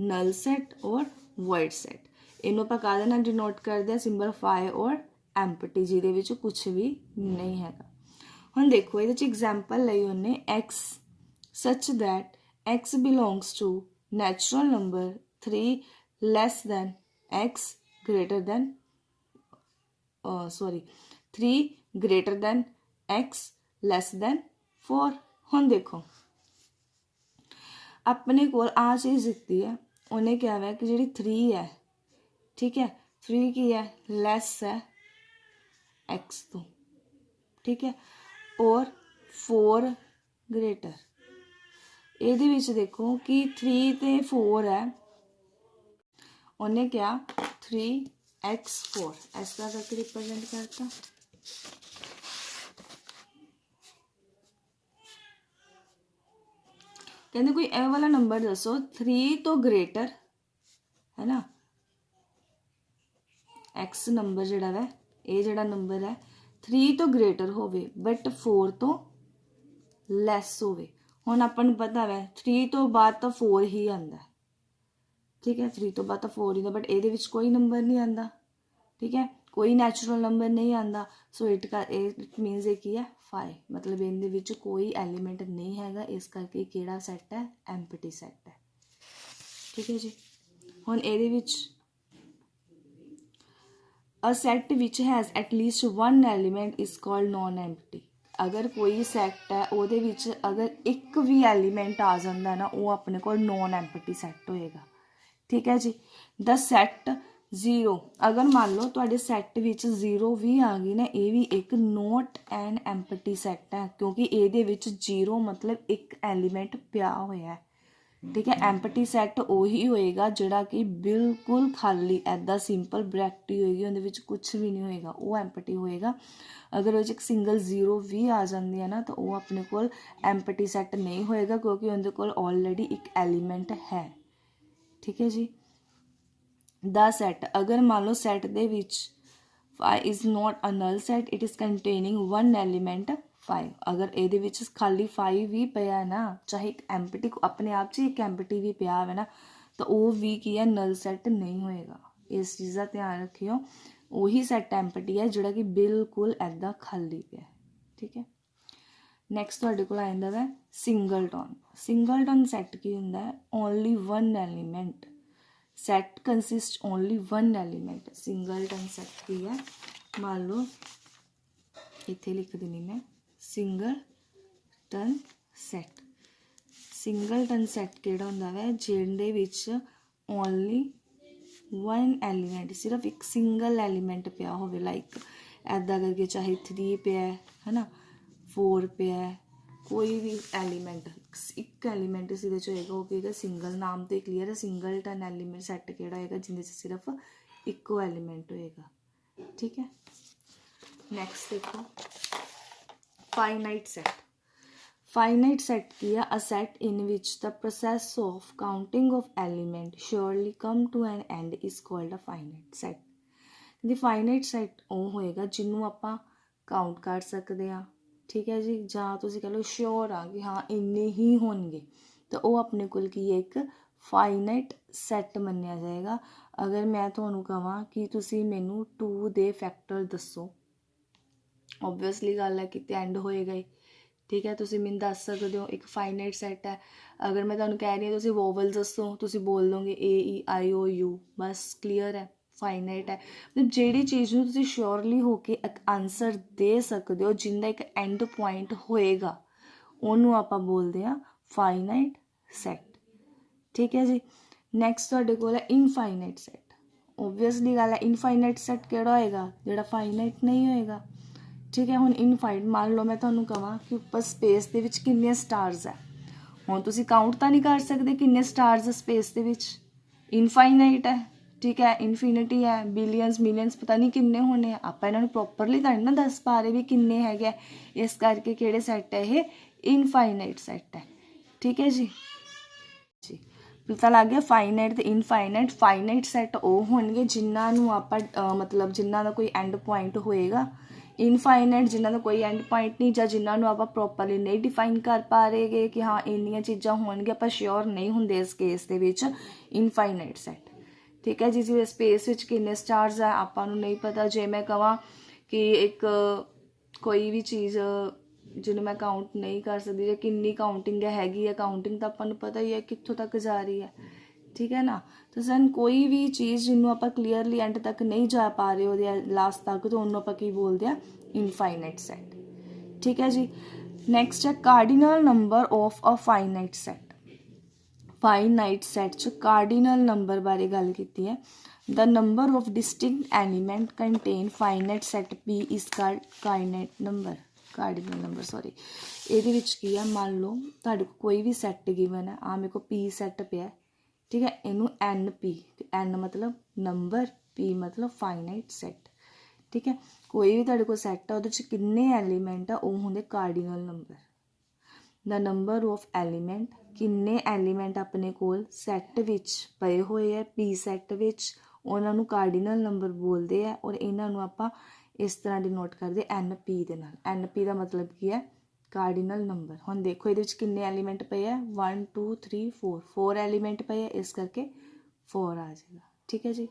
नल सैट और वॉइड सैट। इनू आपां काहदे नाल डिनोट करते हैं, सिंबल 5 और एम्पटी, जिहदे विच कुछ भी नहीं हैगा। हुण देखो इहदे च एग्जाम्पल लई उन्हें x such that x belongs to natural number 3 less than x greater than 3 greater than x less than 4। हुण देखो अपने को आ चीज़ दिती है, उन्हें क्या है कि जी 3 है, ठीक है, 3 की है, लैस है एक्स तो, ठीक है, और 4 ग्रेटर। ये देखो कि 3 ते 4 है, उन्हें क्या 3x4 इस तरह करके रिप्रेजेंट करता। कहते कोई ए वाला नंबर दसो 3 तो ग्रेटर है ना, एक्स नंबर जोड़ा है, ये जोड़ा नंबर है 3 तो ग्रेटर होवे बट 4 तो लैस होवे। हुण आपां नूं पता है 3 तो बाद तो 4 ही आंदा, ठीक है, 3 तो बाद तो 4 ही आंदा, बट ये कोई नंबर नहीं आंदा, ठीक है, कोई नैचुरल नंबर नहीं आंदा। सो इट मीनस ये की है 5, मतलब इहदे विच कोई एलीमेंट नहीं हैगा, इस करके किहड़ा सैट है, एम्पटी सैट है, ठीक है जी। हुण इहदे विच अ सैट विच has at least 1 element is called non empty. अगर कोई सैट है उहदे विच अगर एक भी एलीमेंट आ जाता है ना, वो अपने को नॉन एम्पटी सैट होएगा, ठीक है जी। द सैट 0, अगर मान लो तुहाडे सैट विच 0 भी आ गई ना, ये भी एक नॉट एन एम्पटी सैट है, क्योंकि ये विच 0 मतलब एक एलीमेंट पिया होया है, ठीक है। एम्पटी सैट उही होएगा जिहड़ा कि बिल्कुल खाली ऐदा सिंपल ब्रैकेट ही होएगी, उहदे विच कुछ भी नहीं होएगा, वो एम्पटी होएगा। अगर वो एक सिंगल 0 भी आ जाती है ना, तो वो अपने को एम्पटी सैट नहीं होएगा, क्योंकि उहदे कोल ऑलरेडी एक एलीमेंट है, ठीक है जी। द सैट, अगर मान लो सैट दे विच 5 is not a null set, it is containing 1 element 5। अगर ये विच खाली 5 भी पिया ना, चाहे एक एम्पटी अपने आप से एक एम्पटी भी पिया है ना, तो वो भी की है नल सैट नहीं होएगा। इस चीज़ का ध्यान रखियो, वही सैट एम्पटी है जोड़ा कि बिल्कुल ऐदा खाली पे, ठीक है। नैक्सट तुहाडे कोल आ जांदा है सिंगलटन। सिंगलटन सैट की हुंदा है, only 1 element, set consist only 1 element. Singleton set की है, मान लो इत्थे लिख देनी मैं सिंगलटन सैट। सिंगलटन सैट किहड़ा हुंदा है, जिहदे विच ओनली 1 एलीमेंट, सिर्फ एक सिंगल एलीमेंट पिया होवे, लाइक ऐदा करके चाहे 3 पिया है ना, 4 पिया है, ਕੋਈ ਵੀ ਐਲੀਮੈਂਟ ਇੱਕ ਐਲੀਮੈਂਟ ਇਸ ਵਿੱਚ ਹੋਏਗਾ, ਉਹ ਕਹੇਗਾ ਸਿੰਗਲ। ਨਾਮ ਤੋਂ ਹੀ ਕਲੀਅਰ ਹੈ, ਸਿੰਗਲਟਨ ਐਲੀਮੈਂਟ ਸੈੱਟ ਕਿਹੜਾ ਹੋਏਗਾ ਜਿਹਦੇ 'ਚ ਸਿਰਫ ਇੱਕੋ ਐਲੀਮੈਂਟ ਹੋਏਗਾ। ਠੀਕ ਹੈ। ਨੈਕਸਟ ਦੇਖੋ finite set. Finite set ਕੀ ਹੈ? A set in which the process of counting of element surely come to an end is called a finite set. The finite set ਉਹ ਹੋਏਗਾ ਜਿਹਨੂੰ ਆਪਾਂ ਕਾਊਂਟ ਕਰ ਸਕਦੇ ਹਾਂ, ਠੀਕ ਹੈ ਜੀ, ਜਾਂ ਤੁਸੀਂ ਕਹ ਲਓ ਸ਼ੋਰ ਆ ਕਿ ਹਾਂ ਇੰਨੇ ਹੀ ਹੋਣਗੇ, ਤਾਂ ਉਹ ਆਪਣੇ ਕੋਲ ਕੀ ਹੈ? ਇੱਕ ਫਾਈਨਾਈਟ ਸੈੱਟ ਮੰਨਿਆ ਜਾਏਗਾ। ਅਗਰ ਮੈਂ ਤੁਹਾਨੂੰ ਕਹਾਂ ਕਿ ਤੁਸੀਂ ਮੈਨੂੰ 2 ਦੇ ਫੈਕਟਰ ਦੱਸੋ, ਓਬਵੀਅਸਲੀ ਗੱਲ ਹੈ ਕਿਤੇ ਐਂਡ ਹੋਏਗਾ ਹੀ, ਠੀਕ ਹੈ। ਤੁਸੀਂ ਮੈਨੂੰ ਦੱਸ ਸਕਦੇ ਹੋ, ਇੱਕ ਫਾਈਨਾਈਟ ਸੈੱਟ ਹੈ। ਅਗਰ ਮੈਂ ਤੁਹਾਨੂੰ ਕਹਿ ਰਹੀ ਹਾਂ ਤੁਸੀਂ ਵੋਵਲ ਦੱਸੋ, ਤੁਸੀਂ ਬੋਲ ਦੋਗੇ AEIOU, ਬਸ ਕਲੀਅਰ ਹੈ, ਫਾਈਨਾਈਟ ਹੈ। ਮਤਲਬ ਜਿਹੜੀ ਚੀਜ਼ ਨੂੰ ਤੁਸੀਂ ਸ਼ੋਰਲੀ ਹੋ ਕੇ ਇੱਕ ਆਨਸਰ ਦੇ ਸਕਦੇ ਹੋ, ਜਿਹਦਾ ਇੱਕ ਐਂਡ ਪੁਆਇੰਟ ਹੋਏਗਾ, ਉਹਨੂੰ ਆਪਾਂ ਬੋਲਦੇ ਹਾਂ ਫਾਈਨਾਈਟ ਸੈੱਟ। ਠੀਕ ਹੈ ਜੀ। ਨੈਕਸਟ ਤੁਹਾਡੇ ਕੋਲ ਹੈ ਇਨਫਾਈਨਾਈਟ ਸੈੱਟ। ਓਬਵੀਅਸਲੀ ਗੱਲ ਹੈ, ਇਨਫਾਈਨਾਈਟ ਸੈੱਟ ਕਿਹੜਾ ਹੋਏਗਾ? ਜਿਹੜਾ ਫਾਈਨਾਈਟ ਨਹੀਂ ਹੋਏਗਾ। ਠੀਕ ਹੈ। ਹੁਣ ਇਨਫਾਈਨਾਈਟ ਮੰਨ ਲਓ ਮੈਂ ਤੁਹਾਨੂੰ ਕਹਾਂ ਕਿ ਉੱਪਰ ਸਪੇਸ ਦੇ ਵਿੱਚ ਕਿੰਨੇ ਸਟਾਰਸ ਹੈ, ਹੁਣ ਤੁਸੀਂ ਕਾਊਂਟ ਤਾਂ ਨਹੀਂ ਕਰ ਸਕਦੇ ਕਿੰਨੇ ਸਟਾਰਸ ਸਪੇਸ ਦੇ ਵਿੱਚ, ਇਨਫਾਈਨਾਈਟ ਹੈ। ਠੀਕ ਹੈ। ਇਨਫਿਨਿਟੀ ਹੈ, ਬਿਲੀਅਨਸ ਮਿਲੀਅਨਸ ਪਤਾ ਨਹੀਂ ਕਿੰਨੇ ਹੋਣੇ ਆ, ਆਪਾਂ ਇਹਨਾਂ ਨੂੰ ਪ੍ਰੋਪਰਲੀ ਤਾਂ ਨਹੀਂ ਨਾ ਦੱਸ ਪਾ ਰਹੇ ਵੀ ਕਿੰਨੇ ਹੈਗੇ, ਇਸ ਕਰਕੇ ਕਿਹੜੇ ਸੈੱਟ ਹੈ ਇਹ? ਇਨਫਾਈਨਾਈਟ ਸੈੱਟ ਹੈ। ਠੀਕ ਹੈ ਜੀ। ਪਤਾ ਲੱਗ ਗਿਆ ਫਾਈਨਾਈਟ ਤੇ ਇਨਫਾਈਨਾਈਟ। ਫਾਈਨਾਈਟ ਸੈੱਟ ਉਹ ਹੋਣਗੇ ਜਿਨ੍ਹਾਂ ਨੂੰ ਆਪਾਂ ਮਤਲਬ ਜਿਨ੍ਹਾਂ ਦਾ ਕੋਈ ਐਂਡ ਪੁਆਇੰਟ ਹੋਏਗਾ। ਇਨਫਾਈਨਾਈਟ ਜਿਨ੍ਹਾਂ ਦਾ ਕੋਈ ਐਂਡ ਪੁਆਇੰਟ ਨਹੀਂ, ਜਾਂ ਜਿਨ੍ਹਾਂ ਨੂੰ ਆਪਾਂ ਪ੍ਰੋਪਰਲੀ ਨਹੀਂ ਡਿਫਾਈਨ ਕਰ ਪਾ ਰਹੇਗੇ ਕਿ ਹਾਂ ਇੰਨੀਆਂ ਚੀਜ਼ਾਂ ਹੋਣਗੀਆਂ, ਆਪਾਂ ਸ਼ਿਓਰ ਨਹੀਂ ਹੁੰਦੇ ਇਸ ਕੇਸ ਦੇ ਵਿੱਚ, ਇਨਫਾਈਨਾਈਟ ਸੈੱਟ। ਠੀਕ ਹੈ ਜੀ। ਜਿਵੇਂ ਸਪੇਸ ਵਿੱਚ ਕਿੰਨੇ ਸਟਾਰਸ ਆ ਆਪਾਂ ਨੂੰ ਨਹੀਂ ਪਤਾ। ਜੇ ਮੈਂ ਕਹਾਂ ਕਿ ਇੱਕ ਕੋਈ ਵੀ ਚੀਜ਼ ਜਿਹਨੂੰ ਮੈਂ ਕਾਊਂਟ ਨਹੀਂ ਕਰ ਸਕਦੀ, ਜਾਂ ਕਿੰਨੀ ਕਾਊਂਟਿੰਗ ਹੈਗੀ ਹੈ, ਕਾਊਂਟਿੰਗ ਤਾਂ ਆਪਾਂ ਨੂੰ ਪਤਾ ਹੀ ਹੈ ਕਿੱਥੋਂ ਤੱਕ ਜਾ ਰਹੀ ਹੈ, ਠੀਕ ਹੈ ਨਾ। ਤਾਂ ਸਾਨੂੰ ਕੋਈ ਵੀ ਚੀਜ਼ ਜਿਹਨੂੰ ਆਪਾਂ ਕਲੀਅਰਲੀ ਐਂਡ ਤੱਕ ਨਹੀਂ ਜਾ ਪਾ ਰਹੇ ਉਹਦੇ ਲਾਸਟ ਤੱਕ, ਤਾਂ ਉਹਨੂੰ ਆਪਾਂ ਕੀ ਬੋਲਦੇ ਹਾਂ? Infinite set. ਠੀਕ ਹੈ ਜੀ। ਨੈਕਸਟ ਹੈ cardinal number of a finite set. Finite set 'ਚ ਕਾਰਡੀਨਲ ਨੰਬਰ ਬਾਰੇ ਗੱਲ ਕੀਤੀ ਹੈ। The number of distinct element contain finite set P is called cardinal number sorry। ਇਹਦੇ ਵਿੱਚ ਕੀ ਆ? ਮੰਨ ਲਓ ਤੁਹਾਡੇ ਕੋਲ ਕੋਈ ਵੀ ਸੈੱਟ ਗਿਵਨ ਹੈ, ਆ ਮੇਰੇ ਕੋਲ P ਸੈੱਟ ਪਿਆ, ਠੀਕ ਹੈ, ਇਹਨੂੰ NP, N ਮਤਲਬ ਨੰਬਰ, P ਮਤਲਬ ਫਾਈਨਾਈਟ ਸੈੱਟ। ਠੀਕ ਹੈ। ਕੋਈ ਵੀ ਤੁਹਾਡੇ ਕੋਲ ਸੈੱਟ ਆ, ਉਹਦੇ 'ਚ ਕਿੰਨੇ ਐਲੀਮੈਂਟ ਆ, ਉਹ ਹੁੰਦੇ ਕਾਰਡੀਨਲ number. The number of element, ਕਿੰਨੇ ਐਲੀਮੈਂਟ ਆਪਣੇ ਕੋਲ ਸੈੱਟ ਵਿੱਚ ਪਏ ਹੋਏ ਹੈ P ਸੈੱਟ ਵਿੱਚ, ਉਹਨਾਂ ਨੂੰ ਕਾਰਡੀਨਲ ਨੰਬਰ ਬੋਲਦੇ ਆ। ਔਰ ਇਹਨਾਂ ਨੂੰ ਆਪਾਂ ਇਸ ਤਰ੍ਹਾਂ ਡਿਨੋਟ ਕਰਦੇ NP ਦੇ ਨਾਲ। NP ਦਾ ਮਤਲਬ ਕੀ ਹੈ? Cardinal number. ਹੁਣ ਦੇਖੋ ਇਹਦੇ ਵਿੱਚ ਕਿੰਨੇ ਐਲੀਮੈਂਟ ਪਏ ਆ? 1 2 3 4, 4 ਐਲੀਮੈਂਟ ਪਏ ਆ, ਇਸ ਕਰਕੇ 4 ਆ ਜਾਏਗਾ। ਠੀਕ ਹੈ ਜੀ।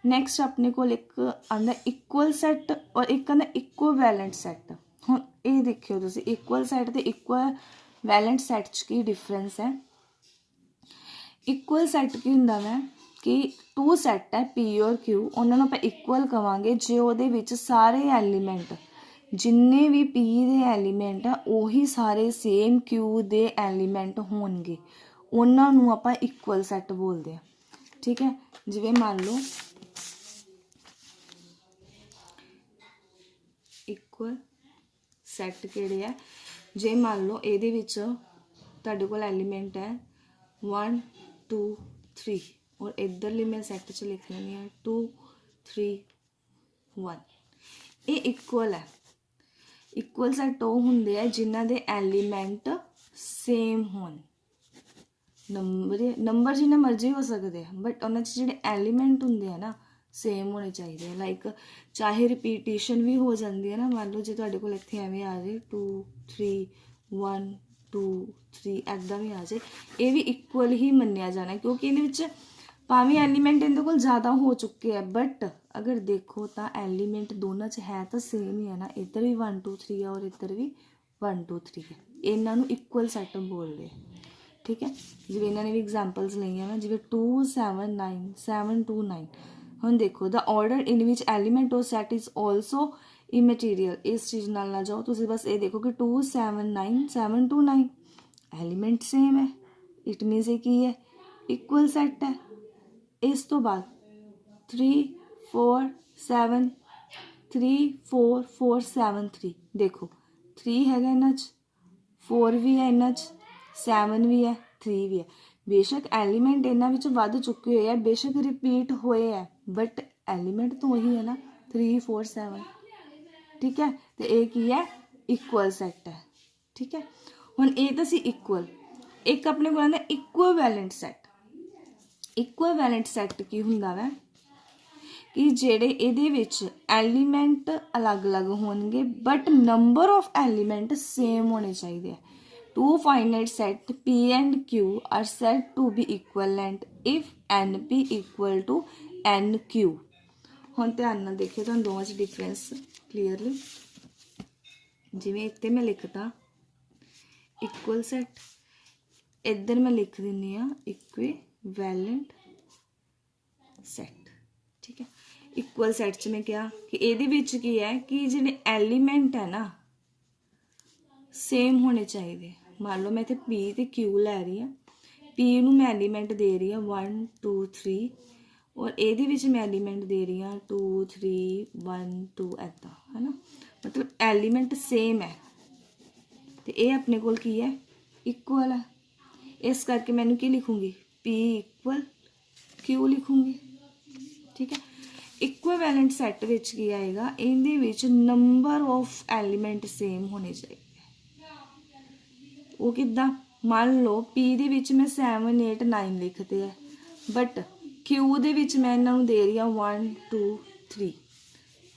ਨੈਕਸਟ ਆਪਣੇ ਕੋਲ ਇੱਕ ਆਉਂਦਾ ਇਕੁਅਲ ਸੈੱਟ, ਔਰ ਇੱਕ ਆਉਂਦਾ ਇਕੁਇਵੈਲੈਂਟ ਸੈੱਟ। ਹੁਣ ਇਹ ਦੇਖਿਓ ਤੁਸੀਂ, ਇਕੁਅਲ ਸੈੱਟ ਤੇ ਇਕੁਇਵੈਲੈਂਟ ਸੈੱਟ 'ਚ ਕੀ ਡਿਫਰੈਂਸ ਹੈ? ਇਕੁਅਲ ਸੈੱਟ ਕੀ ਹੁੰਦਾ ਵੈ ਕਿ 2 ਸੈੱਟ ਹੈ P ਔਰ Q, ਉਹਨਾਂ ਨੂੰ ਆਪਾਂ ਇਕੁਅਲ ਕਵਾਂਗੇ ਜੇ ਉਹਦੇ ਵਿੱਚ ਸਾਰੇ ਐਲੀਮੈਂਟ, ਜਿੰਨੇ ਵੀ P ਦੇ ਐਲੀਮੈਂਟ ਆ ਉਹੀ ਸਾਰੇ ਸੇਮ Q ਦੇ ਐਲੀਮੈਂਟ ਹੋਣਗੇ, ਉਹਨਾਂ ਨੂੰ ਆਪਾਂ ਇਕੁਅਲ ਸੈੱਟ ਬੋਲਦੇ ਆ। ਠੀਕ ਹੈ। ਜਿਵੇਂ ਮੰਨ ਲਓ ਇਕੁਅਲ ਸੈੱਟ ਕਿਹੜੇ ਆ? ਜੇ ਮੰਨ ਲਓ ਇਹਦੇ ਵਿੱਚ ਤੁਹਾਡੇ ਕੋਲ ਐਲੀਮੈਂਟ ਹੈ 1 2 3, ਔਰ ਇੱਧਰਲੀ ਮੈਂ ਸੈੱਟ 'ਚ ਲਿਖ ਲੈਂਦੀ ਹਾਂ 2 3 1, ਇਹ ਇਕੁਅਲ ਹੈ। ਇਕੁਅਲ ਸੈੱਟ ਉਹ ਹੁੰਦੇ ਆ ਜਿਨ੍ਹਾਂ ਦੇ ਐਲੀਮੈਂਟ ਸੇਮ ਹੋਣ। ਨੰਬਰ ਜਿੰਨਾ ਮਰਜ਼ੀ ਹੋ ਸਕਦੇ ਆ, ਬਟ ਉਹਨਾਂ 'ਚ ਜਿਹੜੇ ਐਲੀਮੈਂਟ ਹੁੰਦੇ ਆ ਨਾ ਸੇਮ ਹੋਣੇ ਚਾਹੀਦੇ ਆ। ਲਾਈਕ ਚਾਹੇ ਰਿਪੀਟੀਸ਼ਨ ਵੀ ਹੋ ਜਾਂਦੀ ਹੈ ਨਾ, ਮੰਨ ਲਓ ਜੇ ਤੁਹਾਡੇ ਕੋਲ ਇੱਥੇ ਐਵੇਂ ਆ ਜਾਏ 2 3 1 2 3, ਇੱਦਾਂ ਵੀ ਆ ਜਾਏ, ਇਹ ਵੀ ਇਕੁਅਲ ਹੀ ਮੰਨਿਆ ਜਾਣਾ, ਕਿਉਂਕਿ ਇਹਦੇ ਵਿੱਚ ਭਾਵੇਂ ਐਲੀਮੈਂਟ ਇਹਦੇ ਕੋਲ ਜ਼ਿਆਦਾ ਹੋ ਚੁੱਕੇ ਆ, ਬਟ ਅਗਰ ਦੇਖੋ ਤਾਂ ਐਲੀਮੈਂਟ ਦੋਨਾਂ 'ਚ ਹੈ ਤਾਂ ਸੇਮ ਹੀ ਹੈ ਨਾ। ਇੱਧਰ ਵੀ 1 2 3 ਆ ਔਰ ਇੱਧਰ ਵੀ 1 2 3 ਹੈ, ਇਹਨਾਂ ਨੂੰ ਇਕੁਅਲ ਸੈੱਟ ਬੋਲਦੇ ਆ। ਠੀਕ ਹੈ। ਜਿਵੇਂ ਇਹਨਾਂ ਨੇ ਵੀ ਐਗਜ਼ਾਮਪਲਸ ਲਈਆਂ ਨਾ, ਜਿਵੇਂ 2 7 9 7 2 9। ਹੁਣ ਦੇਖੋ ਦਾ ਆਰਡਰ ਇਨ ਵਿਚ ਐਲੀਮੈਂਟ ਔਰ ਸੈਟ ਇਜ਼ ਆਲਸੋ ਇਮੈਟੀਰੀਅਲ। ਇਸ ਚੀਜ਼ ਨਾਲ ਨਾ ਜਾਓ, ਤੁਸੀਂ ਬਸ ਇਹ ਦੇਖੋ ਕਿ 2 7 9 7 2 9 ਐਲੀਮੈਂਟ ਸੇਮ ਹੈ, ਇਟ ਮੀਨਸ ਇਹ ਕੀ ਹੈ? ਇਕੁਅਲ ਸੈੱਟ ਹੈ। ਇਸ ਤੋਂ ਬਾਅਦ 3 4 7 3 4 4 7 3, ਦੇਖੋ 3 ਹੈਗਾ ਇਹਨਾਂ 'ਚ, 4 ਵੀ ਹੈ ਇਹਨਾਂ 'ਚ, 7 ਵੀ ਹੈ, 3 ਵੀ ਹੈ। ਬੇਸ਼ੱਕ ਐਲੀਮੈਂਟ ਇਹਨਾਂ ਵਿੱਚ ਵੱਧ ਚੁੱਕੇ ਹੋਏ ਆ, ਬੇਸ਼ੱਕ ਰਿਪੀਟ ਹੋਏ ਆ, ਬਟ ਐਲੀਮੈਂਟ ਤਾਂ ਉਹੀ ਹੈ ਨਾ, 3 4 7। ਠੀਕ ਹੈ, ਤੇ ਇਹ ਕੀ ਹੈ, ਇਕੁਅਲ ਸੈੱਟ ਹੈ। ਠੀਕ ਹੈ, ਹੁਣ ਇਹ ਤਾਂ ਸੀ ਇਕੁਅਲ। ਇੱਕ ਆਪਣੇ ਕੋਲ ਆਉਂਦਾ ਇਕੁਇਵੈਲੈਂਟ ਸੈੱਟ। ਇਕੁਇਵੈਲੈਂਟ ਸੈੱਟ ਕੀ ਹੁੰਦਾ ਵਾ ਕਿ ਜਿਹੜੇ ਇਹਦੇ ਵਿੱਚ ਐਲੀਮੈਂਟ ਅਲੱਗ-ਅਲੱਗ ਹੋਣਗੇ but number of element same ਹੋਣੇ ਚਾਹੀਦੇ ਆ। Two finite set P and Q are said to be equivalent if NP equal to NQ। ਹੁਣ ਧਿਆਨ ਨਾਲ ਦੇਖਿਓ, ਤੁਹਾਨੂੰ ਦੋਵਾਂ 'ਚ ਡਿਫਰੈਂਸ ਕਲੀਅਰਲੀ। ਜਿਵੇਂ ਇੱਥੇ ਮੈਂ ਲਿਖਤਾ ਇਕੁਅਲ ਸੈੱਟ, ਇੱਧਰ ਮੈਂ ਲਿਖ ਦਿੰਦੀ ਹਾਂ ਇਕੁਇਵੈਲੈਂਟ ਸੈੱਟ। ਠੀਕ ਹੈ, ਇਕੁਅਲ ਸੈੱਟ 'ਚ ਮੈਂ ਕਿਹਾ ਕਿ ਇਹਦੇ ਵਿੱਚ ਕੀ ਹੈ ਕਿ ਜਿਹੜੇ ਐਲੀਮੈਂਟ ਹੈ ਨਾ ਸੇਮ ਹੋਣੇ ਚਾਹੀਦੇ। ਮੰਨ ਲਓ ਮੈਂ ਇੱਥੇ P ਤੇ Q ਲੈ ਰਹੀ ਹਾਂ, P ਨੂੰ ਮੈਂ ਐਲੀਮੈਂਟ ਦੇ ਰਹੀ ਹਾਂ 1 2 3, ਔਰ ਇਹਦੇ ਵਿੱਚ ਮੈਂ ਐਲੀਮੈਂਟ ਦੇ ਰਹੀ ਹਾਂ 2 3 1 2 ਇੱਦਾਂ, ਹੈ ਨਾ। ਮਤਲਬ ਐਲੀਮੈਂਟ ਸੇਮ ਹੈ ਤੇ ਇਹ ਆਪਣੇ ਕੋਲ ਕੀ ਹੈ, ਇਕੁਅਲ ਹੈ। ਇਸ ਕਰਕੇ ਮੈਨੂੰ ਕੀ ਲਿਖੂੰਗੀ, P ਇਕੁਅਲ Q ਲਿਖੂੰਗੀ। ਠੀਕ ਹੈ, ਇਕੁਇਵੈਲੈਂਟ ਸੈੱਟ ਵਿੱਚ ਕੀ ਆਏਗਾ, ਇਹਦੇ ਵਿੱਚ ਨੰਬਰ ਆਫ ਐਲੀਮੈਂਟ ਸੇਮ ਹੋਣੇ ਚਾਹੀਦੇ। ਉਹ ਕਿੱਦਾਂ, ਮੰਨ ਲਓ P ਦੇ ਵਿੱਚ ਮੈਂ 7 8 9 ਲਿਖਦੇ ਆ, ਬਟ Q ਦੇ ਵਿੱਚ ਮੈਂ ਇਹਨਾਂ ਨੂੰ ਦੇ ਰਹੀ ਹਾਂ 1 2 3।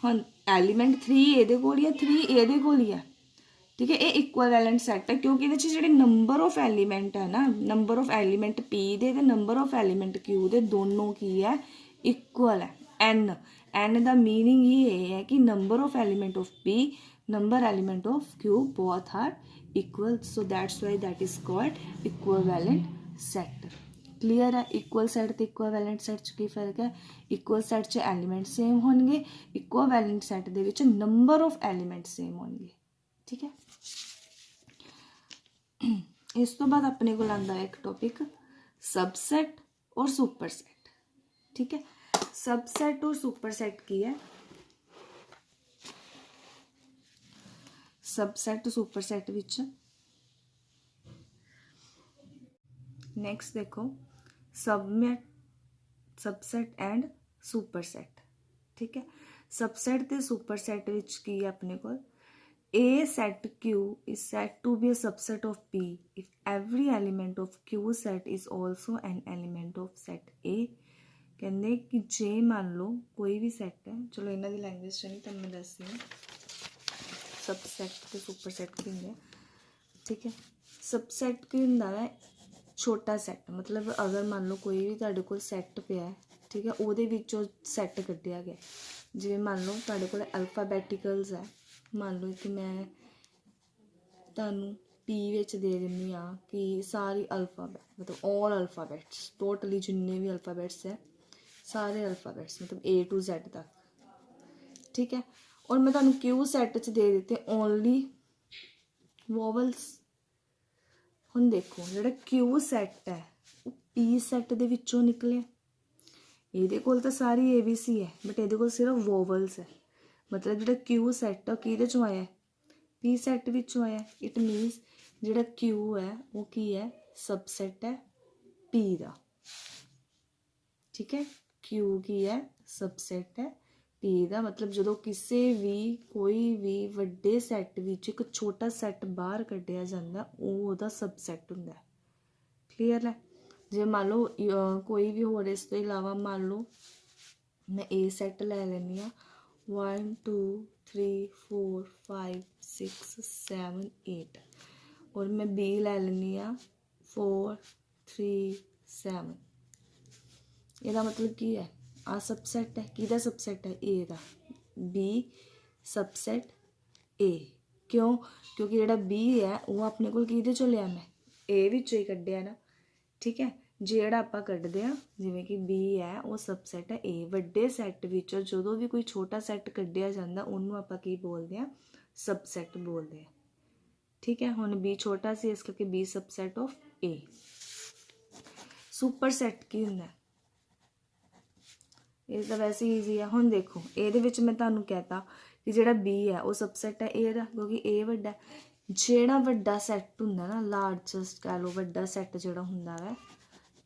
ਹੁਣ ਐਲੀਮੈਂਟ 3 ਇਹਦੇ ਕੋਲ ਹੀ ਹੈ, 3 ਇਹਦੇ ਕੋਲ ਹੀ ਹੈ। ਠੀਕ ਹੈ, ਇਹ ਇਕੁਇਵੈਲੈਂਟ ਸੈੱਟ ਹੈ ਕਿਉਂਕਿ ਇਹਦੇ 'ਚ ਜਿਹੜੇ ਨੰਬਰ ਆਫ ਐਲੀਮੈਂਟ ਹੈ ਨਾ, ਨੰਬਰ ਆਫ ਐਲੀਮੈਂਟ P ਦੇ ਤੇ ਨੰਬਰ ਆਫ ਐਲੀਮੈਂਟ Q ਦੇ ਦੋਨੋਂ ਕੀ ਹੈ, ਇਕੁਅਲ ਹੈ। n ਦਾ ਮੀਨਿੰਗ ਹੀ ਇਹ ਹੈ ਕਿ number of element of P, number element of Q both are equal, so that's why that is called equivalent set। clear है, equal set ਤੇ equivalent set 'ਚ ਕੀ ਫਰਕ ਹੈ। equal set 'ਚ ਐਲੀਮੈਂਟ ਸੇਮ ਹੋਣਗੇ, equivalent set ਦੇ ਵਿੱਚ number of element ਸੇਮ ਹੋਣਗੇ। ਠੀਕ ਹੈ, ਇਸ ਤੋਂ ਬਾਅਦ ਆਪਣੇ ਕੋਲ ਆਉਂਦਾ ਹੈ ਇੱਕ ਟੌਪਿਕ ਸਬਸੈਟ ਔਰ ਸੁਪਰਸੈਟ। ਠੀਕ ਹੈ, ਸਬਸੈਟ ਔਰ ਸੁਪਰਸੈਟ ਕੀ ਹੈ, सबसेट सुपरसेट विच नेक्स्ट देखो सबसेट एंड सुपरसेट। ठीक है, सबसेट ते सुपरसेट विच की है अपने को, A set Q is said to be a subset of P if every element of Q set is also an element of set A। कहते कि जे मान लो कोई भी सैट है, चलो इन्हों की लैंग्वेज च नहीं तो मैं दसदी हूँ सबसैट तो सुपरसैट की होंगे। ठीक है, सबसैट की होंदा है छोटा सैट, मतलब अगर मान लो कोई भी तुहाडे कोल सैट पिया है, ठीक है, उहदे विचों सैट कड्ढिया गया, जिवें मान लो तुहाडे कोल अल्फाबैटिकल्स है, मान लो कि मैं तुहानूं P विच दे दिंदी हाँ कि सारी अल्फाबैट, मतलब ऑल अल्फाबैट्स, टोटली जिन्ने भी अल्फाबैट्स है सारे अल्फाबैट्स, मतलब A to Z तक। ठीक है, और मैं तुहानूं Q सैट च दे दिते ओनली वोवल्स। हुण देखो जिहड़ा Q सैट है वो P सैट दे विचों निकलिया, इहदे कोल तां सारी ABC है बट इहदे कोल सिर्फ वोवल्स है, मतलब जिहड़ा Q सैट है किहदे चों आया, P सैट विचों आया। इट मीनस जिहड़ा Q है वो की है, सबसैट है P दा। ठीक है, Q की है, सबसैट है P दा, मतलब जो किसी भी कोई भी वड्डे सैट विच एक छोटा सैट बाहर कड्ढिया जांदा वो उहदा सबसैट हुंदा है। क्लीयर है, जे मान लो कोई भी होर इस तो इलावा मान लो मैं A सैट लै लैनी हाँ 1 2 3 4 5 6 7 8, और मैं B लै लैनी हाँ 4 3 7। ਇਹਦਾ मतलब की है, आ सबसैट है, किहदा सबसैट है, A दा, B सबसैट A। क्यों, क्योंकि जिहड़ा B है वो अपने कोल किहदे चों लिया, मैं A विचों ही कड्ढिया ना। ठीक है, जिहड़ा आपां कड्ढदे आ जिवें कि B है वो सबसैट है A, वड्डे सैट विचों जदों भी कोई छोटा सैट कड्ढिया जांदा उहनूं आपां की बोलदे आ, सबसैट बोलदे आ। ठीक है, हुण B छोटा सी इस करके B सबसैट ऑफ A। सुपरसैट की हुंदा, ये तो वैसे ईजी है। हुण देखो ये मैं तुहानूं कहता कि जिहड़ा B है वो सबसैट है A दा, क्योंकि A वड्डा है। ਜਿਹੜਾ ਵੱਡਾ ਸੈੱਟ ਹੁੰਦਾ ਨਾ, ਲਾਰਜੈਸਟ ਕਹਿ ਲਓ, ਵੱਡਾ ਸੈੱਟ ਜਿਹੜਾ ਹੁੰਦਾ ਹੈ,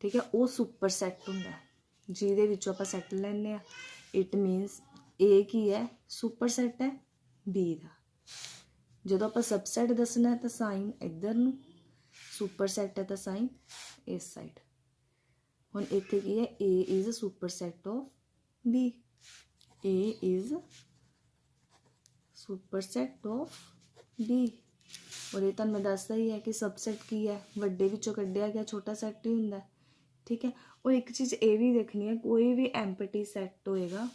ਠੀਕ ਹੈ, ਉਹ ਸੁਪਰ ਸੈੱਟ ਹੁੰਦਾ ਹੈ, ਜਿਹਦੇ ਵਿੱਚੋਂ ਆਪਾਂ ਸੈੱਟ ਲੈਂਦੇ ਆ। ਇਟ ਮੀਨਸ A ਕੀ ਹੈ, ਸੁਪਰ ਸੈੱਟ ਹੈ B ਦਾ। ਜਦੋਂ ਆਪਾਂ ਸਬਸੈਟ ਦੱਸਣਾ ਤਾਂ ਸਾਈਨ ਇੱਧਰ ਨੂੰ, ਸੁਪਰ ਸੈੱਟ ਹੈ ਤਾਂ ਸਾਈਨ ਇਸ ਸਾਈਡ। ਹੁਣ ਇੱਥੇ ਕੀ ਹੈ, A is super set of B, A is super set of B। ਔਰ ਇਹ ਤੁਹਾਨੂੰ ਮੈਂ ਦੱਸਦਾ ਹੀ ਹੈ ਕਿ ਸਬਸੈਟ ਕੀ ਹੈ, ਵੱਡੇ ਵਿੱਚੋਂ ਕੱਢਿਆ ਗਿਆ ਛੋਟਾ ਸੈੱਟ ਹੀ ਹੁੰਦਾ, ਠੀਕ ਹੈ। ਔਰ ਇੱਕ ਚੀਜ਼ ਇਹ ਵੀ ਦੇਖਣੀ ਹੈ, ਕੋਈ ਵੀ ਐਮਪਟੀ ਸੈੱਟ ਹੋਏਗਾ,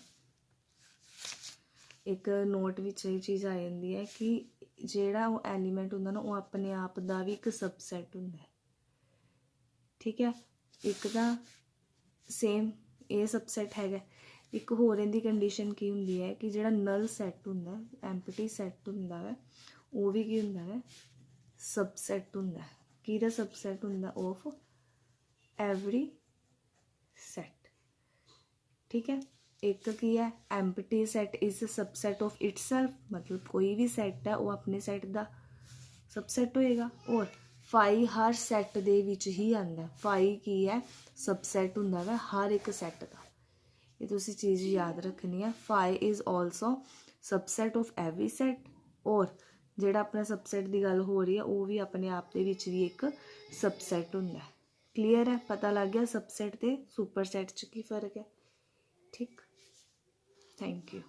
ਇੱਕ ਨੋਟ ਵਿੱਚ ਇਹ ਚੀਜ਼ ਆ ਜਾਂਦੀ ਹੈ ਕਿ ਜਿਹੜਾ ਉਹ ਐਲੀਮੈਂਟ ਹੁੰਦਾ ਨਾ, ਉਹ ਆਪਣੇ ਆਪ ਦਾ ਵੀ ਇੱਕ ਸਬਸੈਟ ਹੁੰਦਾ, ਠੀਕ ਹੈ। ਇੱਕ ਤਾਂ ਸੇਮ ਇਹ ਸਬਸੈਟ ਹੈਗਾ। ਇੱਕ ਹੋਰ ਇਹਦੀ ਕੰਡੀਸ਼ਨ ਕੀ ਹੁੰਦੀ ਹੈ ਕਿ ਜਿਹੜਾ ਨਲ ਸੈੱਟ ਹੁੰਦਾ, ਐਮਪਟੀ ਸੈੱਟ ਹੁੰਦਾ ਹੈ, ਉਹ ਵੀ ਕੀ ਹੁੰਦਾ ਹੈ, ਸਬਸੈਟ ਹੁੰਦਾ। ਕਿਹਦਾ ਸਬਸੈਟ ਹੁੰਦਾ, ਆਫ ਐਵਰੀ ਸੈੱਟ, ਠੀਕ ਹੈ। ਇੱਕ ਕੀ ਹੈ, empty set is subset of itself, ਮਤਲਬ ਕੋਈ ਵੀ ਸੈੱਟ ਹੈ ਉਹ ਆਪਣੇ ਸੈੱਟ ਦਾ ਸਬਸੈਟ ਹੋਏਗਾ। ਔਰ ਫਾਈ ਹਰ ਸੈੱਟ ਦੇ ਵਿੱਚ ਹੀ ਆਉਂਦਾ। ਫਾਈ ਕੀ ਹੈ, ਸਬਸੈਟ ਹੁੰਦਾ ਵਾ ਹਰ ਇੱਕ ਸੈੱਟ ਦਾ। ਇਹ ਤੁਸੀਂ ਚੀਜ਼ ਯਾਦ ਰੱਖਣੀ ਹੈ। Phi is also subset of every set. ਔਰ ਜਿਹੜਾ ਆਪਣਾ ਸਬਸੈਟ ਦੀ ਗੱਲ ਹੋ ਰਹੀ ਹੈ, ਉਹ ਵੀ ਆਪਣੇ ਆਪ ਦੇ ਵਿੱਚ ਵੀ ਇੱਕ ਸਬਸੈਟ ਹੁੰਦਾ। ਕਲੀਅਰ ਹੈ, ਪਤਾ ਲੱਗ ਗਿਆ ਸਬਸੈਟ ਤੇ ਸੁਪਰ ਸੈੱਟ 'ਚ ਕੀ ਫ਼ਰਕ ਹੈ, ਠੀਕ। Thank you.